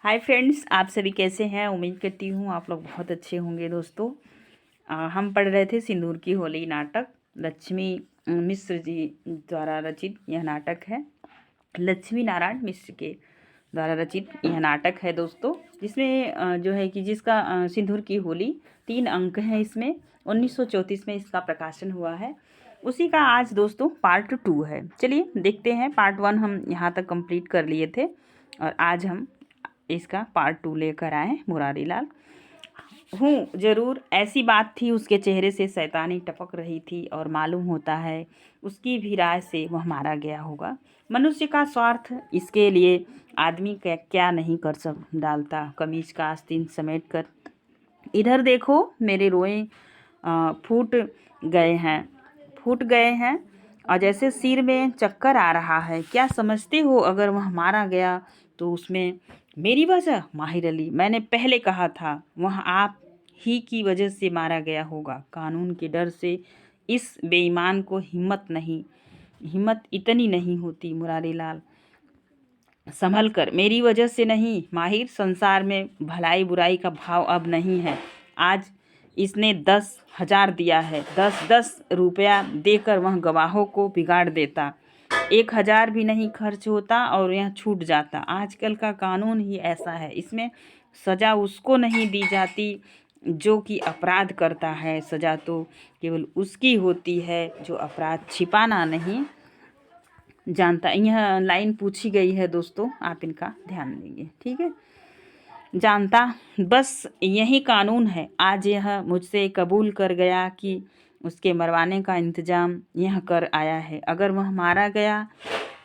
Hi friends, आप सभी कैसे हैं। उम्मीद करती हूँ आप लोग बहुत अच्छे होंगे। दोस्तों, हम पढ़ रहे थे सिंदूर की होली नाटक। लक्ष्मी मिश्र जी द्वारा रचित यह नाटक है। लक्ष्मी नारायण मिश्र के द्वारा रचित यह नाटक है दोस्तों, जिसमें जो है कि जिसका सिंदूर की होली 3 अंक हैं। इसमें 1934 में इसका प्रकाशन हुआ है। उसी का आज दोस्तों पार्ट 2 है। चलिए देखते हैं। पार्ट 1 हम यहाँ तक कंप्लीट कर लिए थे और आज हम इसका पार्ट 2 लेकर आए। मुरारी लाल हूँ जरूर, ऐसी बात थी। उसके चेहरे से शैतानी टपक रही थी और मालूम होता है उसकी भी राय से वह मारा गया होगा। मनुष्य का स्वार्थ, इसके लिए आदमी क्या क्या नहीं कर सक डालता। कमीज का आस्तीन समेट कर इधर देखो, मेरे रोए फूट फूट गए हैं और जैसे सिर में चक्कर आ रहा है। क्या समझते हो, अगर वह मारा गया तो उसमें मेरी वजह? माहिर अली, मैंने पहले कहा था वह आप ही की वजह से मारा गया होगा। कानून के डर से इस बेईमान को हिम्मत इतनी नहीं होती। मुरारी लाल, संभल कर, मेरी वजह से नहीं माहिर। संसार में भलाई बुराई का भाव अब नहीं है। आज इसने 10,000 दिया है। 10-10 रुपया देकर वह गवाहों को बिगाड़ देता। 1,000 भी नहीं खर्च होता और यह छूट जाता। आजकल का कानून ही ऐसा है। इसमें सज़ा उसको नहीं दी जाती जो कि अपराध करता है। सज़ा तो केवल उसकी होती है जो अपराध छिपाना नहीं जानता। यह लाइन पूछी गई है दोस्तों, आप इनका ध्यान देंगे, ठीक है। जानता, बस यही कानून है। आज यह मुझसे कबूल कर गया कि उसके मरवाने का इंतजाम यह कर आया है। अगर वह मारा गया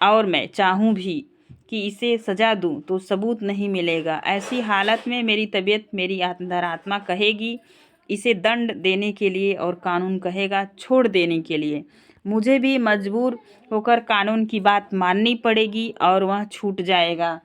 और मैं चाहूँ भी कि इसे सज़ा दूँ तो सबूत नहीं मिलेगा। ऐसी हालत में मेरी तबीयत, मेरी अंतरात्मा कहेगी इसे दंड देने के लिए और कानून कहेगा छोड़ देने के लिए। मुझे भी मजबूर होकर कानून की बात माननी पड़ेगी और वह छूट जाएगा।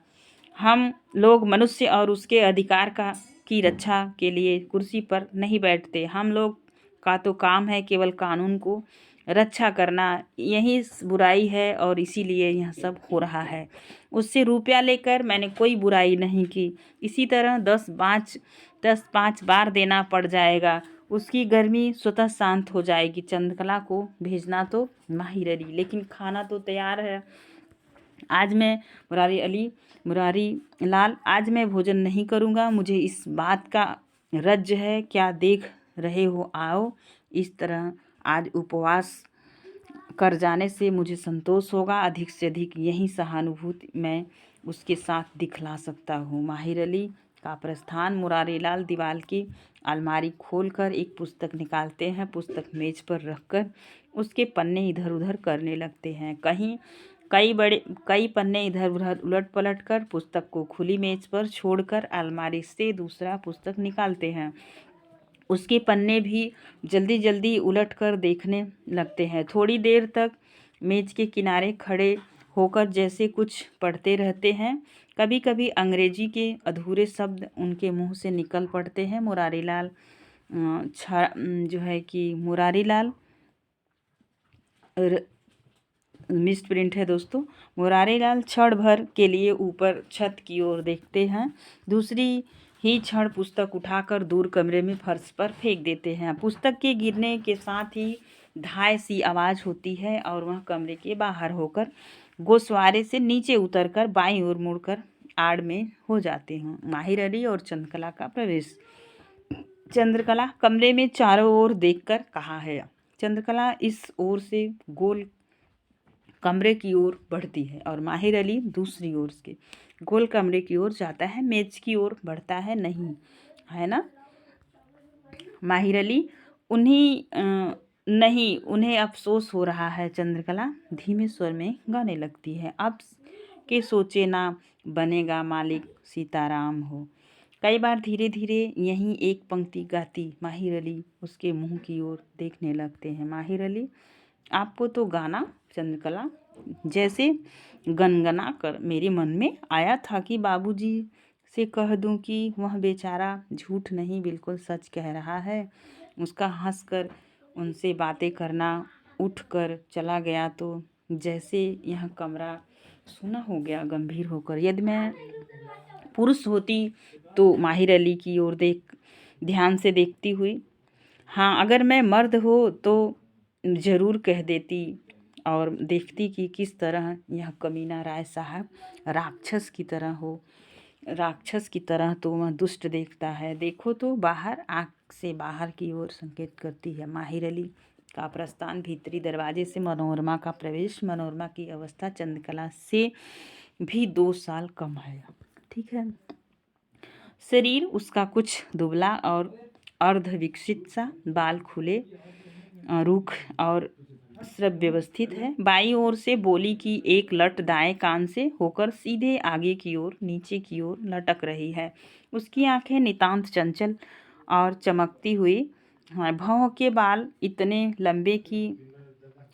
हम लोग मनुष्य और उसके अधिकार का की रक्षा के लिए कुर्सी पर नहीं बैठते। हम लोग का तो काम है केवल कानून को रक्षा करना। यही बुराई है और इसीलिए यह सब हो रहा है। उससे रुपया लेकर मैंने कोई बुराई नहीं की। इसी तरह 10-5 बार देना पड़ जाएगा। उसकी गर्मी स्वतः शांत हो जाएगी। चंद्रकला को भेजना तो माहिर अली, लेकिन खाना तो तैयार है। आज मैं मुरारी लाल, आज मैं भोजन नहीं करूँगा। मुझे इस बात का रज्ज है। क्या देख रहे हो, आओ। इस तरह आज उपवास कर जाने से मुझे संतोष होगा। अधिक से अधिक यही सहानुभूति मैं उसके साथ दिखला सकता हूँ। माहिर अली का प्रस्थान। मुरारी लाल दीवार की अलमारी खोलकर एक पुस्तक निकालते हैं। पुस्तक मेज पर रखकर उसके पन्ने इधर उधर करने लगते हैं। कई पन्ने इधर उधर उलट पलट कर पुस्तक को खुली मेज पर छोड़कर अलमारी से दूसरा पुस्तक निकालते हैं। उसके पन्ने भी जल्दी जल्दी उलट कर देखने लगते हैं। थोड़ी देर तक मेज के किनारे खड़े होकर जैसे कुछ पढ़ते रहते हैं। कभी कभी अंग्रेजी के अधूरे शब्द उनके मुंह से निकल पड़ते हैं। मुरारी लाल जो है कि मुरारी लाल मिस्ड प्रिंट है दोस्तों। मुरारी लाल क्षण भर के लिए ऊपर छत की ओर देखते हैं। दूसरी ही क्षण पुस्तक उठाकर दूर कमरे में फर्श पर फेंक देते हैं। पुस्तक के गिरने के साथ ही धाय सी आवाज़ होती है और वह कमरे के बाहर होकर गोसवारे से नीचे उतरकर बाईं ओर मुड़कर आड़ में हो जाते हैं। माहिर अली और चंद्रकला का प्रवेश। चंद्रकला कमरे में चारों ओर देखकर कहा है। चंद्रकला इस ओर से गोल कमरे की ओर बढ़ती है और माहिर अली दूसरी ओर के गोल कमरे की ओर जाता है। मेज की ओर बढ़ता है, नहीं है ना। माहिर अली, नहीं, उन्हें अफसोस हो रहा है। चंद्रकला धीमे स्वर में गाने लगती है। अब के सोचे ना बनेगा मालिक सीताराम हो। कई बार धीरे धीरे यहीं एक पंक्ति गाती माहिर अली उसके मुंह की ओर देखने लगते हैं। माहिर अली, आपको तो गाना। चंद्रकला, जैसे गनगना कर मेरे मन में आया था कि बाबूजी से कह दूं कि वह बेचारा झूठ नहीं बिल्कुल सच कह रहा है। उसका हंसकर उनसे बातें करना उठकर चला गया तो जैसे यह कमरा सूना हो गया। गंभीर होकर, यदि मैं पुरुष होती तो माहिर अली की ओर ध्यान से देखती हुई, हाँ अगर मैं मर्द हो तो ज़रूर कह देती, और देखती कि किस तरह यह कमीना राय साहब राक्षस की तरह हो। राक्षस की तरह तो वह दुष्ट देखता है। देखो तो बाहर, आँख से बाहर की ओर संकेत करती है। माहिर अली का प्रस्थान, भीतरी दरवाजे से मनोरमा का प्रवेश। मनोरमा की अवस्था चंद्रकला से भी 2 साल कम है। ठीक है। शरीर उसका कुछ दुबला और अर्ध विकसित सा, बाल खुले, रुख और सब व्यवस्थित है। बाईं ओर से बोली की एक लट दाएं कान से होकर सीधे आगे की ओर, नीचे की ओर लटक रही है। उसकी आंखें नितांत चंचल और चमकती हुई हैं। भौं के बाल इतने लंबे कि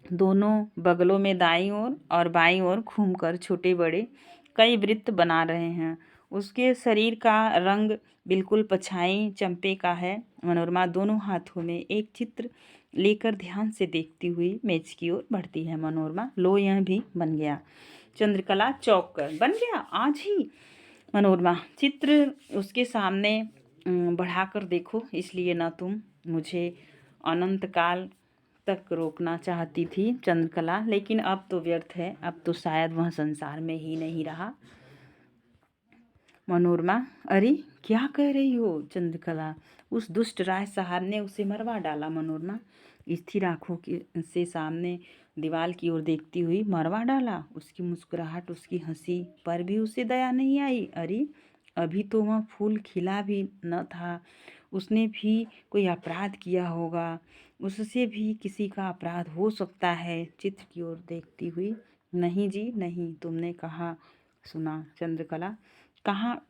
दोनों बगलों में दाईं ओर और बाईं ओर घूमकर छोटे बड़े कई वृत्त बना रहे हैं। उसके शरीर का रंग बिल्कुल पछाई चंपे का है। मनोरमा दोनों हाथों में एक चित्र लेकर ध्यान से देखती हुई मेज की ओर बढ़ती है। मनोरमा, लो यह भी बन गया। चंद्रकला चौंक कर, बन गया आज ही? मनोरमा, चित्र उसके सामने बढ़ाकर देखो, इसलिए ना तुम मुझे अनंत काल तक रोकना चाहती थी चंद्रकला, लेकिन अब तो व्यर्थ है, अब तो शायद वह संसार में ही नहीं रहा। मनोरमा, अरे क्या कह रही हो चंद्रकला? उस दुष्ट राय साहब ने उसे मरवा डाला। मनोरमा स्थिर आंखों के से सामने दीवार की ओर देखती हुई, मरवा डाला? उसकी मुस्कुराहट, उसकी हंसी पर भी उसे दया नहीं आई। अरे अभी तो वह फूल खिला भी न था, उसने भी कोई अपराध किया होगा, उससे भी किसी का अपराध हो सकता है। चित्र की ओर देखती हुई, नहीं जी नहीं, तुमने कहा सुना। चंद्रकला, कहाँ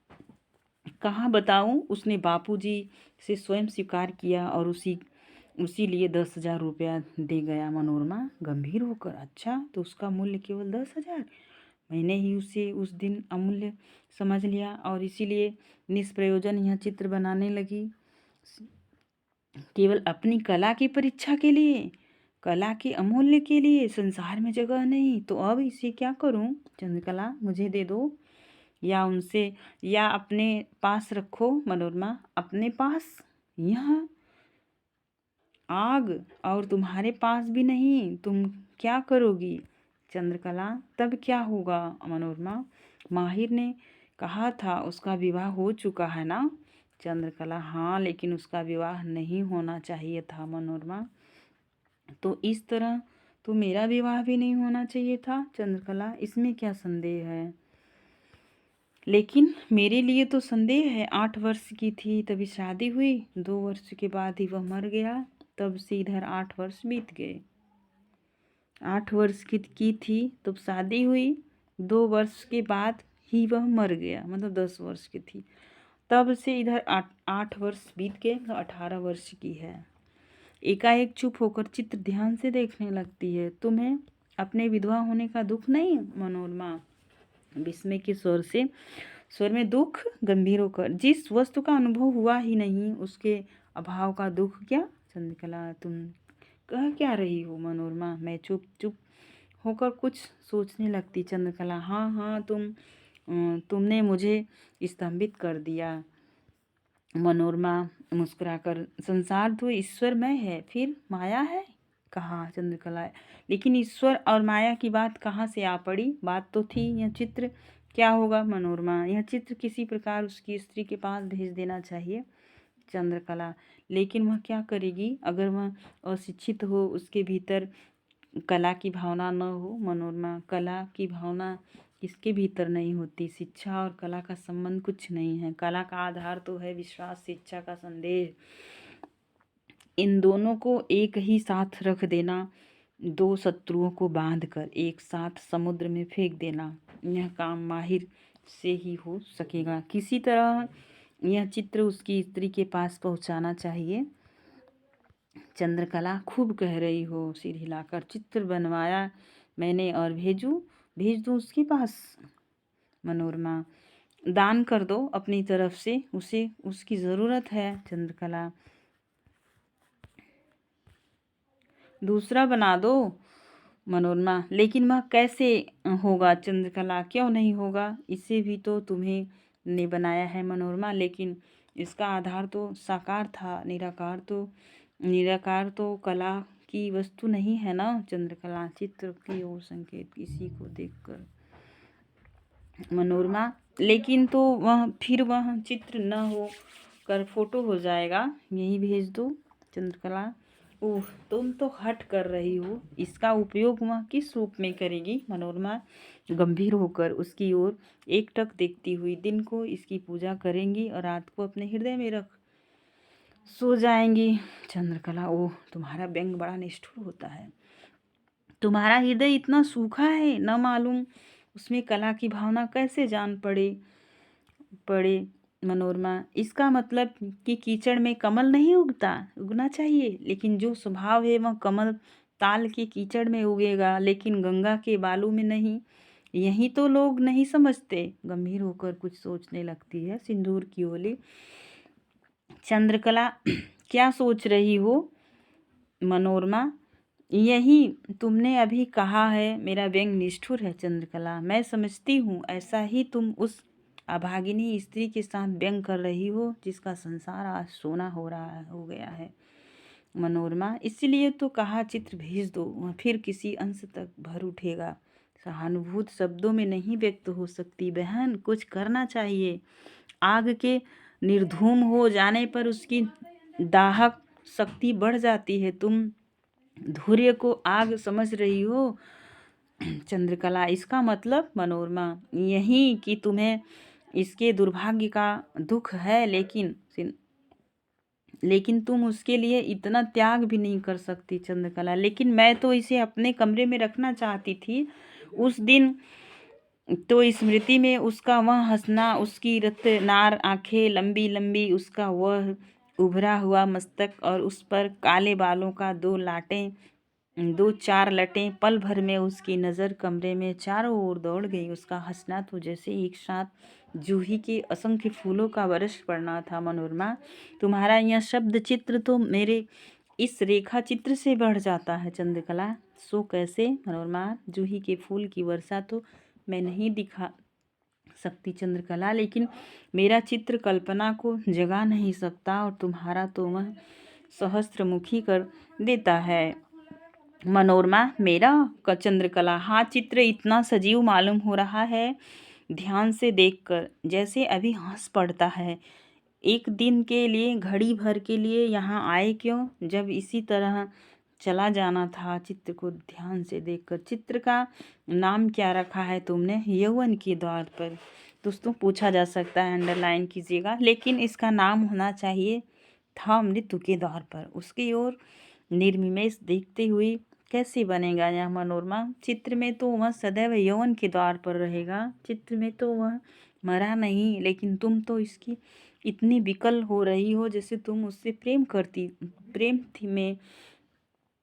कहाँ बताऊँ? उसने बापूजी से स्वयं स्वीकार किया और उसी लिए 10,000 रुपया दे गया। मनोरमा गंभीर होकर, अच्छा तो उसका मूल्य केवल 10,000? मैंने ही उसे उस दिन अमूल्य समझ लिया और इसीलिए निष्प्रयोजन यह चित्र बनाने लगी, केवल अपनी कला की परीक्षा के लिए, कला के अमूल्य के लिए। संसार में जगह नहीं तो अब इसे क्या करूं? चंद्रकला, मुझे दे दो, या उनसे, या अपने पास रखो। मनोरमा, अपने पास? यह आग और तुम्हारे पास भी नहीं, तुम क्या करोगी? चंद्रकला, तब क्या होगा? मनोरमा, माहिर ने कहा था उसका विवाह हो चुका है ना? चंद्रकला, हाँ लेकिन उसका विवाह नहीं होना चाहिए था। मनोरमा, तो इस तरह तो मेरा विवाह भी नहीं होना चाहिए था। चंद्रकला, इसमें क्या संदेह है? लेकिन मेरे लिए तो संदेह है। 8 वर्ष की थी तभी शादी हुई, 2 वर्ष के बाद ही वह मर गया, तब से इधर 8 वर्ष बीत गए। 8 वर्ष की थी तब शादी हुई, 2 वर्ष के बाद ही वह मर गया, मतलब 10 वर्ष की थी, तब से इधर 8 वर्ष बीत गए, तो 18 वर्ष की है। एकाएक चुप होकर चित्र ध्यान से देखने लगती है। तुम्हें अपने विधवा होने का दुख नहीं? मनोरमा विस्मय के स्वर में दुख, गंभीर होकर, जिस वस्तु का अनुभव हुआ ही नहीं उसके अभाव का दुख क्या? चंद्रकला, तुम कह क्या रही हो? मनोरमा, मैं चुप चुप होकर कुछ सोचने लगती। चंद्रकला, हाँ हाँ, तुमने मुझे स्तंभित कर दिया। मनोरमा मुस्कुराकर, संसार तो ईश्वरमय है, फिर माया है कहाँ? चंद्रकला, लेकिन ईश्वर और माया की बात कहाँ से आ पड़ी? बात तो थी यह चित्र क्या होगा? मनोरमा, यह चित्र किसी प्रकार उसकी स्त्री के पास भेज देना चाहिए। चंद्रकला, लेकिन वह क्या करेगी अगर वह अशिक्षित हो, उसके भीतर कला की भावना न हो? मनोरमा, कला की भावना किसके भीतर नहीं होती? शिक्षा और कला का संबंध कुछ नहीं है। कला का आधार तो है विश्वास, शिक्षा का संदेह। इन दोनों को एक ही साथ रख देना, 2 शत्रुओं को बांधकर एक साथ समुद्र में फेंक देना, यह काम माहिर से ही हो सकेगा। किसी तरह यह चित्र उसकी स्त्री के पास पहुंचाना चाहिए। चंद्रकला, खूब कह रही हो। सिर हिलाकर, चित्र बनवाया मैंने और भेज दूँ उसके पास? मनोरमा, दान कर दो अपनी तरफ से, उसे उसकी ज़रूरत है। चंद्रकला, दूसरा बना दो। मनोरमा, लेकिन वह कैसे होगा? चंद्रकला, क्यों नहीं होगा? इसे भी तो तुम्हें ने बनाया है मनोरमा, लेकिन इसका आधार तो साकार था। निराकार तो कला की वस्तु नहीं है ना चंद्रकला। चित्र की ओर संकेत किसी को देखकर मनोरमा, लेकिन तो वह चित्र न हो कर फोटो हो जाएगा, यही भेज दो चंद्रकला। ओह, तुम तो हट कर रही हो, इसका उपयोग वह किस रूप में करेगी? मनोरमा गंभीर होकर उसकी ओर एकटक देखती हुई, दिन को इसकी पूजा करेंगी और रात को अपने हृदय में रख सो जाएंगी। चंद्रकला, ओह, तुम्हारा व्यंग बड़ा निष्ठुर होता है। तुम्हारा हृदय इतना सूखा है, न मालूम उसमें कला की भावना कैसे जान पड़े मनोरमा। इसका मतलब कि कीचड़ में कमल नहीं उगना चाहिए, लेकिन जो स्वभाव है वह कमल ताल के कीचड़ में उगेगा, लेकिन गंगा के बालू में नहीं। यही तो लोग नहीं समझते। गंभीर होकर कुछ सोचने लगती है। सिंदूर की ओली। चंद्रकला, क्या सोच रही हो? मनोरमा, यही तुमने अभी कहा है, मेरा व्यंग निष्ठुर है। चंद्रकला, मैं समझती हूँ, ऐसा ही तुम उस अभागिनी स्त्री के साथ व्यंग कर रही हो जिसका संसार आज सोना हो गया है। मनोरमा, इसलिए तो कहा चित्र भेज दो, वह फिर किसी अंश तक भर उठेगा। सहानुभूति शब्दों में नहीं व्यक्त हो सकती बहन, कुछ करना चाहिए। आग के निर्धूम हो जाने पर उसकी दाहक शक्ति बढ़ जाती है। तुम धैर्य को आग समझ रही हो। चंद्रकला, इसका मतलब? मनोरमा, यही कि तुम्हें इसके दुर्भाग्य का दुख है, लेकिन तुम उसके लिए इतना त्याग भी नहीं कर सकती। चंद्रकला, लेकिन मैं तो इसे अपने कमरे में रखना चाहती थी। उस दिन तो स्मृति में उसका वह हंसना, उसकी रत्नार आंखें लंबी लंबी, उसका वह उभरा हुआ मस्तक और उस पर काले बालों का दो चार लटें। पल भर में उसकी नज़र कमरे में चारों ओर दौड़ गई। उसका हंसना तो जैसे एक साथ जूही के असंख्य फूलों का वर्ष पड़ना था। मनोरमा, तुम्हारा यह शब्द चित्र तो मेरे इस रेखा चित्र से बढ़ जाता है। चंद्रकला, सो कैसे? मनोरमा, जूही के फूल की वर्षा तो मैं नहीं दिखा सकती चंद्रकला, लेकिन मेरा चित्र कल्पना को जगा नहीं सकता, और तुम्हारा तो वह सहस्त्रमुखी कर देता है। मनोरमा, मेरा? चंद्रकला, हाँ, चित्र इतना सजीव मालूम हो रहा है ध्यान से देखकर, जैसे अभी हंस पड़ता है। एक दिन के लिए, घड़ी भर के लिए यहाँ आए क्यों, जब इसी तरह चला जाना था? चित्र को ध्यान से देखकर। चित्र का नाम क्या रखा है तुमने? यौवन के द्वार पर। दोस्तों, पूछा जा सकता है, अंडरलाइन कीजिएगा, लेकिन इसका नाम होना चाहिए था मृत्यु के द्वार पर। उसकी ओर निर्निमेष देखते हुए कैसे बनेगा यह मनोरमा? चित्र में तो वह सदैव यौवन के द्वार पर रहेगा। चित्र में तो वह मरा नहीं, लेकिन तुम तो इसकी इतनी विकल हो रही हो जैसे तुम उससे प्रेम थी में।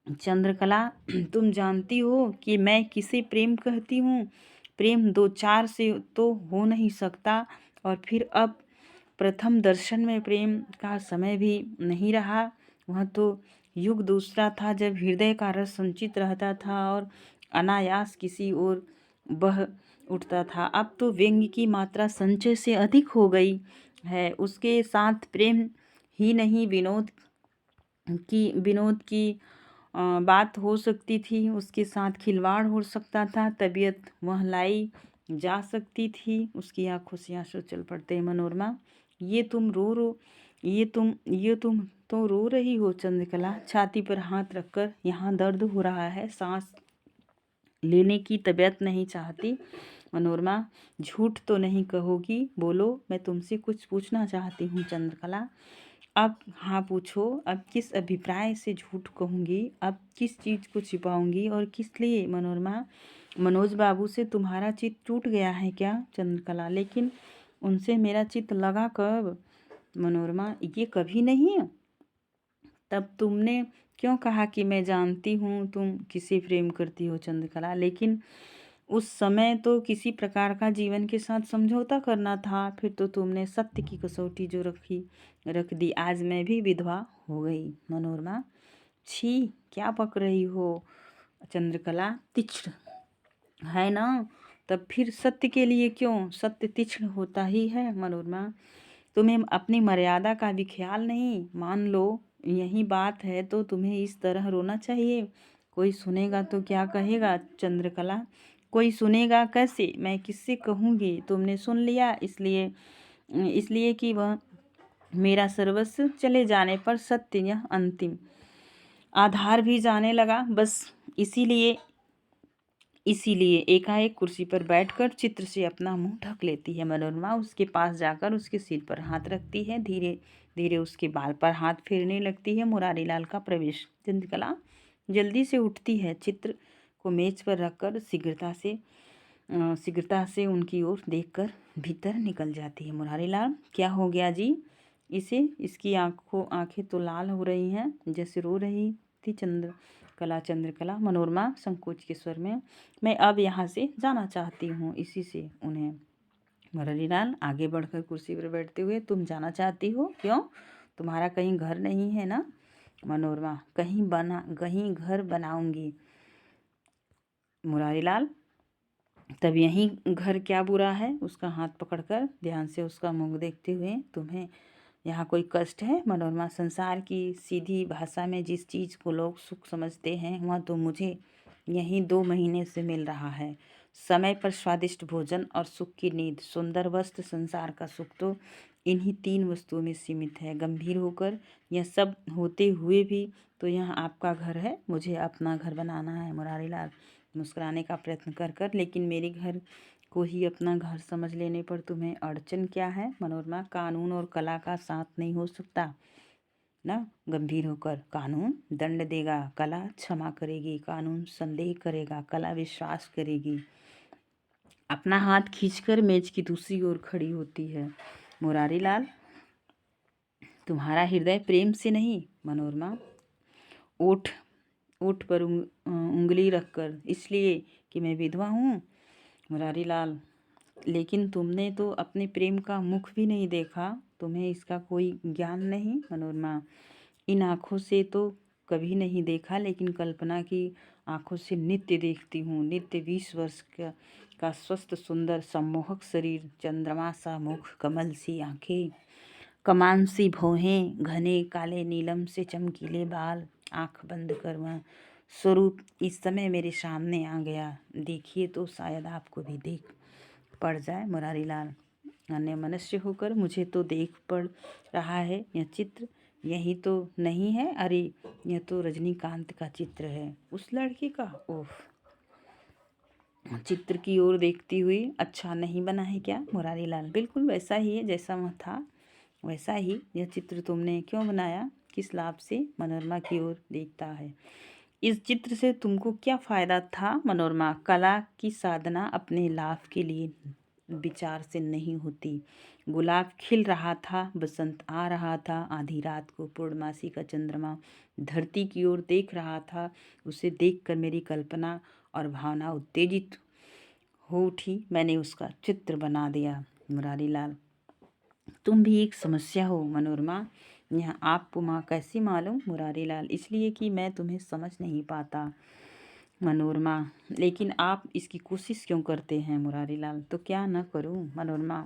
चंद्रकला, तुम जानती हो कि मैं किसे प्रेम कहती हूँ? प्रेम दो चार से तो हो नहीं सकता, और फिर अब प्रथम दर्शन में प्रेम का समय भी नहीं रहा। वह तो युग दूसरा था, जब हृदय का रस संचित रहता था और अनायास किसी ओर बह उठता था। अब तो व्यंग्य की मात्रा संचय से अधिक हो गई है। उसके साथ प्रेम ही नहीं, विनोद की बात हो सकती थी, उसके साथ खिलवाड़ हो सकता था, तबीयत वह लाई जा सकती थी। उसकी आंखों से आंसू चल पड़ते हैं। मनोरमा, ये तुम तो रो रही हो। चंद्रकला, छाती पर हाथ रखकर, यहाँ दर्द हो रहा है, सांस लेने की तबीयत नहीं चाहती। मनोरमा, झूठ तो नहीं कहोगी, बोलो, मैं तुमसे कुछ पूछना चाहती हूँ। चंद्रकला, अब हाँ पूछो। अब किस अभिप्राय से झूठ कहूँगी? अब किस चीज़ को छिपाऊंगी और किस लिए? मनोरमा, मनोज बाबू से तुम्हारा चित्त टूट गया है क्या? चंद्रकला, लेकिन उनसे मेरा चित्त लगा कब? मनोरमा, ये कभी नहीं। तब तुमने क्यों कहा कि मैं जानती हूँ तुम किसे प्रेम करती हो? चंद्रकला, लेकिन उस समय तो किसी प्रकार का जीवन के साथ समझौता करना था। फिर तो तुमने सत्य की कसौटी जो रख दी। आज मैं भी विधवा हो गई। मनोरमा, छी, क्या पक रही हो? चंद्रकला, तीक्ष्ण है ना? तब फिर सत्य के लिए क्यों? सत्य तीक्ष्ण होता ही है मनोरमा। तुम्हें अपनी मर्यादा का भी ख्याल नहीं। मान लो यही बात है तो तुम्हें इस तरह रोना चाहिए। कोई सुनेगा तो क्या कहेगा चंद्रकला? कोई सुनेगा कैसे? मैं किससे कहूँगी? तुमने सुन लिया इसलिए इसलिए कि वह मेरा सर्वस्व, चले जाने पर सत्य यह अंतिम आधार भी जाने लगा। बस इसीलिए इसीलिए एकाएक कुर्सी पर बैठकर चित्र से अपना मुंह ढक लेती है मनोरमा। उसके पास जाकर उसके सिर पर हाथ रखती है, धीरे धीरे उसके बाल पर हाथ फेरने लगती है। मुरारीलाल का प्रवेश। चंद्रकला जल्दी से उठती है, चित्र को मेज पर रखकर शीघ्रता से उनकी ओर देखकर भीतर निकल जाती है। मुरारीलाल, क्या हो गया जी इसे? इसकी आंखें तो लाल हो रही हैं, जैसे रो रही थी। चंद्रकला मनोरमा संकोच के स्वर में, मैं अब यहाँ से जाना चाहती हूँ। इसी से उन्हें मुरारीलाल आगे बढ़कर कुर्सी पर बैठते हुए, तुम जाना चाहती हो? क्यों? तुम्हारा कहीं घर नहीं है ना? मनोरमा, कहीं घर बनाऊंगी। मुरारीलाल, तब यही घर क्या बुरा है? उसका हाथ पकड़कर ध्यान से उसका मुंह देखते हुए, तुम्हें यहाँ कोई कष्ट है? मनोरमा, संसार की सीधी भाषा में जिस चीज़ को लोग सुख समझते हैं वह तो मुझे यहीं 2 महीने से मिल रहा है। समय पर स्वादिष्ट भोजन और सुख की नींद, सुंदर वस्त्र, संसार का सुख तो इन्हीं 3 वस्तुओं में सीमित है। गंभीर होकर, यह सब होते हुए भी तो यह आपका घर है। मुझे अपना घर बनाना है। मुरारीलाल मुस्कुराने का प्रयत्न कर लेकिन मेरे घर को ही अपना घर समझ लेने पर तुम्हें अड़चन क्या है? मनोरमा, कानून और कला का साथ नहीं हो सकता ना। गंभीर होकर, कानून दंड देगा, कला क्षमा करेगी। कानून संदेह करेगा, कला विश्वास करेगी। अपना हाथ खींचकर मेज की दूसरी ओर खड़ी होती है। मुरारीलाल, तुम्हारा हृदय प्रेम से नहीं। मनोरमा ओठ ओठ पर उंगली रखकर, इसलिए कि मैं विधवा हूँ। मुरारीलाल, लेकिन तुमने तो अपने प्रेम का मुख भी नहीं देखा, तुम्हें इसका कोई ज्ञान नहीं। मनोरमा, इन आँखों से तो कभी नहीं देखा, लेकिन कल्पना की आँखों से नित्य देखती हूँ। नित्य 20 वर्ष का स्वस्थ सुंदर सम्मोहक शरीर, चंद्रमा सा मुख, कमल सी आँखें, कमान सी भौहें, घने काले नीलम से चमकीले बाल। आँख बंद कर वह स्वरूप इस समय मेरे सामने आ गया। देखिए तो शायद आपको भी देख पड़ जाए। मुरारीलाल अन्य मनुष्य होकर मुझे तो देख पड़ रहा है यह चित्र। यही तो नहीं है? अरे यह तो रजनीकांत का चित्र है, उस लड़के का। ओह, चित्र की ओर देखती हुई, अच्छा नहीं बना है क्या? मुरारीलाल, बिल्कुल वैसा ही है जैसा वह था, वैसा ही यह चित्र तुमने क्यों बनाया? किस लाभ से? मनोरमा की ओर देखता है। इस चित्र से तुमको क्या फायदा था? मनोरमा, कला की साधना अपने लाभ के लिए विचार से नहीं होती। गुलाब खिल रहा था, बसंत आ रहा था। आधी रात को पूर्णमासी का चंद्रमा धरती की ओर देख रहा था। उसे देखकर मेरी कल्पना और भावना उत्तेजित हो उठी। मैंने उसका चित्र बना दिया। मुरारीलाल, तुम भी एक समस्या हो मनोरमा। यह आपको माँ कैसी मालूम? मुरारीलाल, इसलिए कि मैं तुम्हें समझ नहीं पाता। मनोरमा, लेकिन आप इसकी कोशिश क्यों करते हैं? मुरारीलाल, तो क्या न करूं? मनोरमा,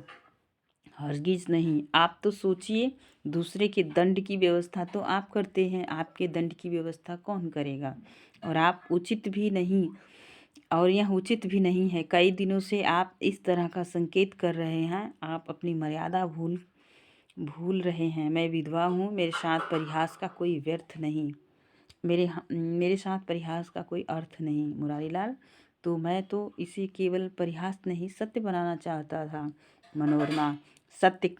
हरगिज नहीं। आप तो सोचिए, दूसरे के दंड की व्यवस्था तो आप करते हैं, आपके दंड की व्यवस्था कौन करेगा? और आप उचित भी नहीं, और यह उचित भी नहीं है। कई दिनों से आप इस तरह का संकेत कर रहे हैं। आप अपनी मर्यादा भूल रहे हैं। मैं विधवा हूँ, मेरे साथ परिहास का कोई व्यर्थ नहीं, मेरे साथ परिहास का कोई अर्थ नहीं। मुरारीलाल, तो मैं तो इसे केवल परिहास नहीं, सत्य बनाना चाहता था। मनोरमा, सत्य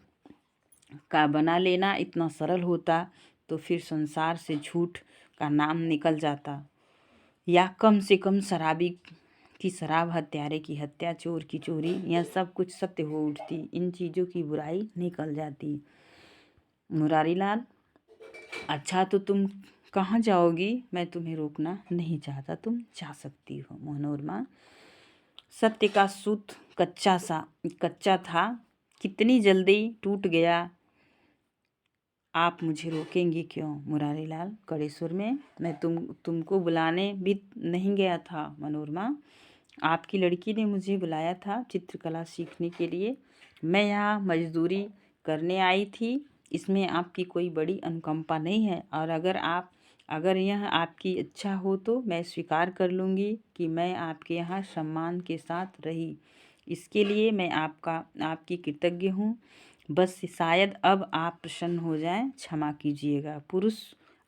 का बना लेना इतना सरल होता तो फिर संसार से झूठ का नाम निकल जाता, या कम से कम शराबी की शराब, हत्यारे की हत्या, चोर की चोरी, यह सब कुछ सत्य हो उठती। इन चीज़ों की बुराई निकल जाती। मुरारीलाल, अच्छा तो तुम कहाँ जाओगी? मैं तुम्हें रोकना नहीं चाहता, तुम जा सकती हो। मनोरमा, सत्य का सूत कच्चा था, कितनी जल्दी टूट गया। आप मुझे रोकेंगे क्यों? मुरारीलाल कड़े सुर में, मैं तुमको बुलाने भी नहीं गया था। मनोरमा, आपकी लड़की ने मुझे बुलाया था चित्रकला सीखने के लिए। मैं यहाँ मजदूरी करने आई थी। इसमें आपकी कोई बड़ी अनुकंपा नहीं है, और अगर यह आपकी इच्छा हो तो मैं स्वीकार कर लूँगी कि मैं आपके यहाँ सम्मान के साथ रही। इसके लिए मैं आपकी कृतज्ञ हूँ। बस शायद अब आप प्रसन्न हो जाएं, क्षमा कीजिएगा। पुरुष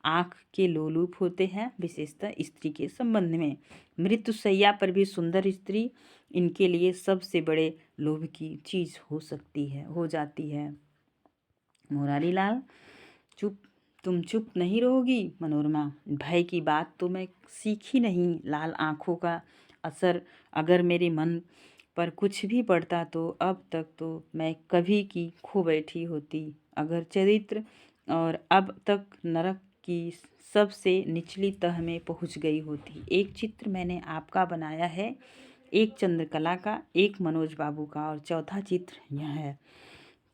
आँख के लोलुप होते हैं, विशेषतः स्त्री के संबंध में। मृत्युशैया पर भी सुंदर स्त्री इनके लिए सबसे बड़े लोभ की चीज हो जाती है। मुरारीलाल, चुप तुम चुप नहीं रहोगी? मनोरमा, भय की बात तो मैं सीखी नहीं। लाल आंखों का असर अगर मेरे मन पर कुछ भी पड़ता तो अब तक तो मैं कभी की खो बैठी होती। अगर चरित्र और अब तक नरक की सबसे निचली तह में पहुंच गई होती। एक चित्र मैंने आपका बनाया है, एक चंद्रकला का, एक मनोज बाबू का, और चौथा चित्र यह है।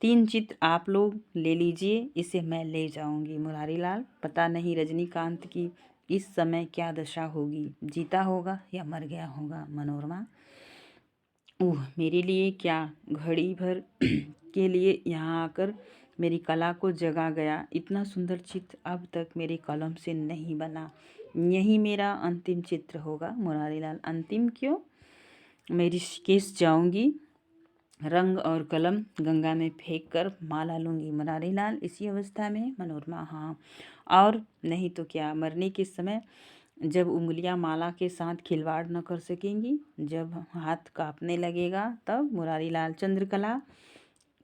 3 चित्र आप लोग ले लीजिए, इसे मैं ले जाऊंगी। मुरारीलाल, पता नहीं रजनीकांत की इस समय क्या दशा होगी, जीता होगा या मर गया होगा। मनोरमा, ओह मेरे लिए क्या, घड़ी भर के लिए यहाँ आकर मेरी कला को जगा गया। इतना सुंदर चित्र अब तक मेरी कलम से नहीं बना। यही मेरा अंतिम चित्र होगा। मुरारीलाल, अंतिम क्यों? मैं ऋषिकेश जाऊंगी, रंग और कलम गंगा में फेंक कर माला लूंगी। मुरारीलाल, इसी अवस्था में? मनोरमा, हाँ, और नहीं तो क्या। मरने के समय जब उंगलियां माला के साथ खिलवाड़ न कर सकेंगी, जब हाथ कांपने लगेगा तब। मुरारीलाल, चंद्रकला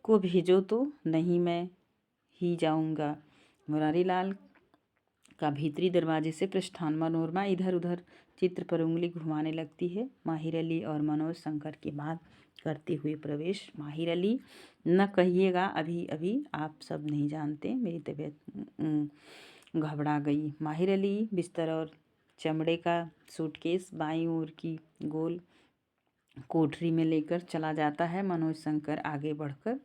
को भेजो तो। नहीं, मैं ही जाऊंगा। मुरारीलाल का भीतरी दरवाजे से प्रस्थान। मनोरमा इधर उधर चित्र पर उंगली घुमाने लगती है। माहिर अली और मनोज शंकर की बात करते हुए प्रवेश। माहिर अली, न कहिएगा, अभी अभी आप सब नहीं जानते, मेरी तबीयत घबरा गई। माहिर अली बिस्तर और चमड़े का सूटकेस बाईं ओर की गोल कोठरी में लेकर चला जाता है। मनोज शंकर आगे बढ़कर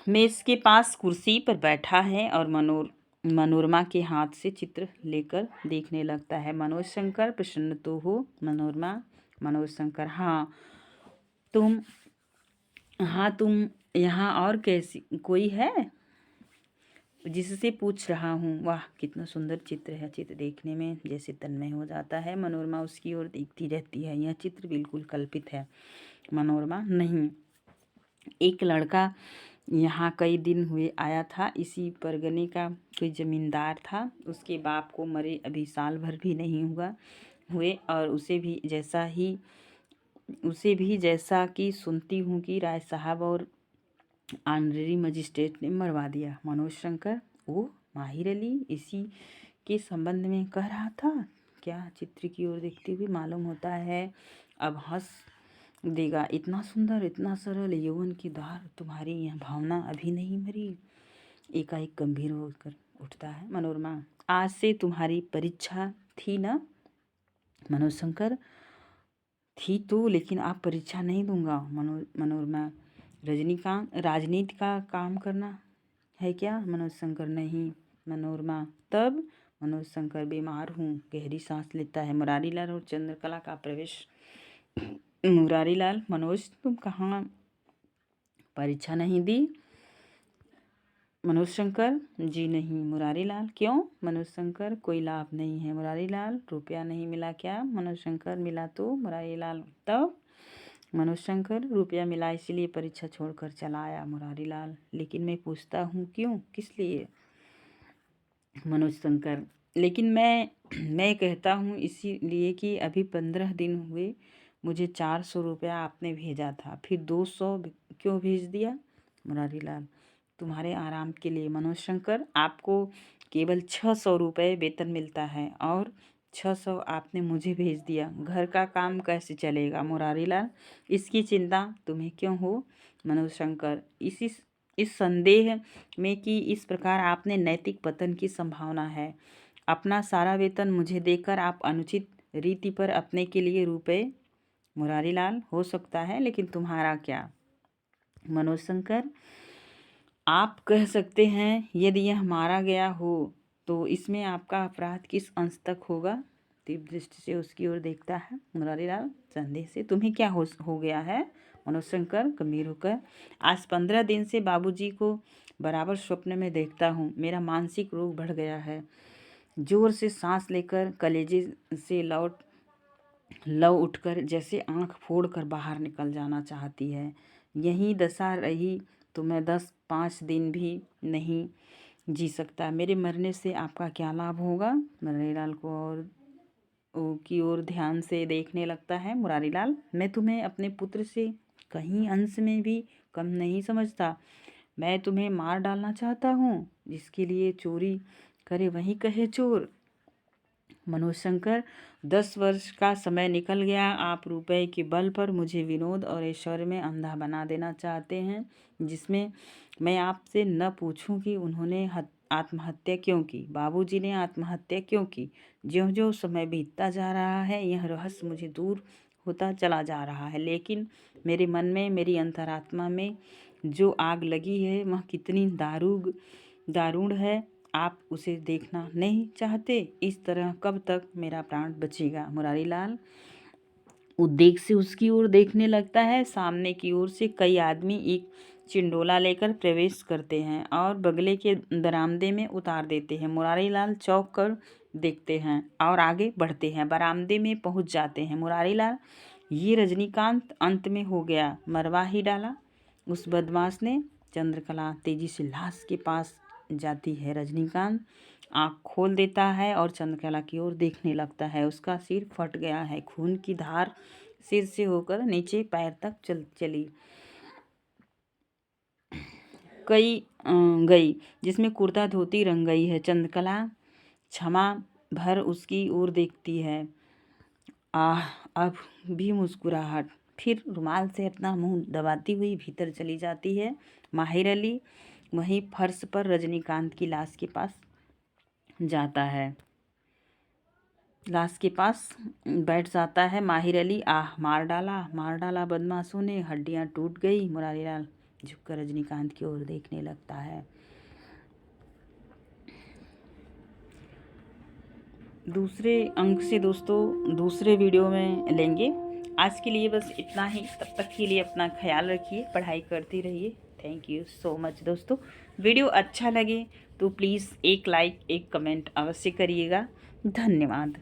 मेज के पास कुर्सी पर बैठा है और मनोरमा के हाथ से चित्र लेकर देखने लगता है। मनोज शंकर, प्रसन्न तो हो? मनोरमा, मनोज शंकर, हाँ तुम यहाँ, और कैसी कोई है जिससे पूछ रहा हूँ? वाह कितना सुंदर चित्र है। चित्र देखने में जैसे तन्मय हो जाता है। मनोरमा उसकी ओर देखती रहती है। यह चित्र बिल्कुल कल्पित है। मनोरमा, नहीं, एक लड़का यहाँ कई दिन हुए आया था। इसी परगने का कोई जमींदार था। उसके बाप को मरे अभी साल भर भी नहीं हुए, और उसे भी जैसा कि सुनती हूँ कि राय साहब और ऑनरेरी मजिस्ट्रेट ने मरवा दिया। मनोज शंकर, ओ माहिर अली इसी के संबंध में कह रहा था क्या? चित्र की ओर देखते हुए, मालूम होता है अब हंस देगा। इतना सुंदर, इतना सरल यौवन की धार, तुम्हारी यह भावना अभी नहीं मरी? एकाएक गंभीर होकर उठता है। मनोरमा, आज से तुम्हारी परीक्षा थी ना? मनोज शंकर, थी तो, लेकिन आप परीक्षा नहीं दूंगा। मनोरमा, रजनीकांत, राजनीति का काम करना है क्या? मनोज शंकर, नहीं। मनोरमा, तब? मनोज शंकर, बीमार हूँ। गहरी सांस लेता है। मुरारीलाल और चंद्रकला का प्रवेश। मुरारीलाल, मनोज तुम कहाँ परीक्षा नहीं दी? मनोज शंकर, जी नहीं। मुरारीलाल, क्यों? मनोज शंकर, कोई लाभ नहीं है। मुरारीलाल, रुपया नहीं मिला क्या? मनोज शंकर, मिला तो। मुरारीलाल, तब? मनोज शंकर, रुपया मिला इसीलिए परीक्षा छोड़कर चला आया। मुरारीलाल, लेकिन मैं पूछता हूँ क्यों, किस लिए? मनोज शंकर, लेकिन मैं कहता हूँ इसीलिए कि अभी 15 दिन हुए मुझे 400 रुपया आपने भेजा था, फिर 200 क्यों भेज दिया? मुरारीलाल, तुम्हारे आराम के लिए। मनोज शंकर, आपको केवल 600 रुपये वेतन मिलता है और 600 आपने मुझे भेज दिया। घर का काम कैसे चलेगा? मुरारीलाल, इसकी चिंता तुम्हें क्यों हो? मनोज शंकर, इस संदेह में कि इस प्रकार आपने नैतिक पतन की संभावना है। अपना सारा वेतन मुझे देकर आप अनुचित रीति पर अपने के लिए रुपए। मुरारीलाल, हो सकता है, लेकिन तुम्हारा क्या? मनोज शंकर, आप कह सकते हैं यदि यह मारा गया हो तो इसमें आपका अपराध किस अंश तक होगा? तीव्र दृष्टि से उसकी ओर देखता है। मुरारीलाल संदेह से, तुम्हें क्या हो गया है? मनोशंकर गंभीर होकर, आज 15 दिन से बाबूजी को बराबर स्वप्न में देखता हूँ। मेरा मानसिक रोग बढ़ गया है। जोर से सांस लेकर कलेजे से लव उठकर जैसे आंख फोड़कर बाहर निकल जाना चाहती है। यही दशा रही तो मैं 10-5 दिन भी नहीं जी सकता। मेरे मरने से आपका क्या लाभ होगा? मुरारीलाल की ओर ध्यान से देखने लगता है। मुरारीलाल, मैं तुम्हें अपने पुत्र से कहीं अंश में भी कम नहीं समझता। मैं तुम्हें मार डालना चाहता हूँ। जिसके लिए चोरी करे वही कहे चोर। मनोशंकर, 10 वर्ष का समय निकल गया। आप रुपए के बल पर मुझे विनोद और ऐश्वर्य में अंधा बना देना चाहते हैं, जिसमें मैं आपसे न पूछूं कि उन्होंने आत्महत्या क्यों की, बाबूजी ने आत्महत्या क्यों की। ज्यों ज्यों समय बीतता जा रहा है यह रहस्य मुझे दूर होता चला जा रहा है, लेकिन मेरे मन में, मेरी अंतरात्मा में जो आग लगी है वह कितनी दारुण है, आप उसे देखना नहीं चाहते। इस तरह कब तक मेरा प्राण बचेगा? मुरारीलाल उद्वेग से उसकी ओर देखने लगता है। सामने की ओर से कई आदमी एक चिंडोला लेकर प्रवेश करते हैं और बगले के बरामदे में उतार देते हैं। मुरारीलाल चौंक कर देखते हैं और आगे बढ़ते हैं। बरामदे में पहुंच जाते हैं। मुरारीलाल, ये रजनीकांत अंत में हो गया, मरवा ही डाला उस बदमाश ने। चंद्रकला तेजी से लाश के पास जाती है। रजनीकांत आँख खोल देता है और चंद्रकला की ओर देखने लगता है। उसका सिर फट गया है। खून की धार सिर से होकर नीचे पैर तक चली गई, जिसमें कुर्ता धोती रंग गई है। चंद्रकला क्षमा भर उसकी ओर देखती है। अब भी मुस्कुराहट। फिर रुमाल से अपना मुंह दबाती हुई भीतर चली जाती है। माहिर अली वहीं फर्श पर रजनीकांत की लाश के पास जाता है, लाश के पास बैठ जाता है। माहिर अली, मार डाला बदमाशों ने, हड्डियां टूट गई। मुरारीलाल झुककर रजनीकांत की ओर देखने लगता है। दूसरे अंक से दोस्तों दूसरे वीडियो में लेंगे। आज के लिए बस इतना ही। तब तक के लिए अपना ख्याल रखिए, पढ़ाई करते रहिए। थैंक यू सो मच दोस्तों। वीडियो अच्छा लगे तो प्लीज़ एक लाइक, एक कमेंट अवश्य करिएगा। धन्यवाद।